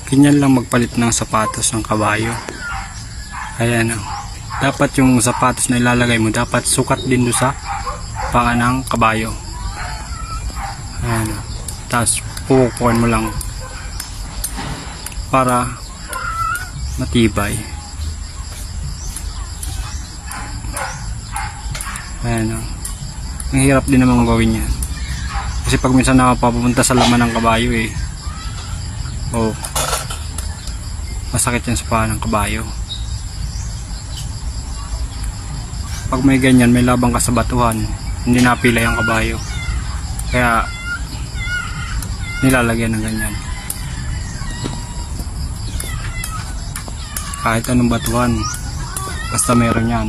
ganyan lang magpalit ng sapatos ng kabayo. Ayan o. Dapat yung sapatos na ilalagay mo, dapat sukat din doon sa paa ng kabayo. Ayan o. Tapos pupukuan mo lang para matibay. Ayan o. Ang hirap din naman gawin yan. Kasi pag minsan nakapapunta sa laman ng kabayo eh. Oh. Masakit yan sa paa ng kabayo. Pag may ganyan, may labang ka sa batuhan, hindi napila yung kabayo. Kaya nilalagyan ng ganyan. Kahit anong batuhan, basta meron yan.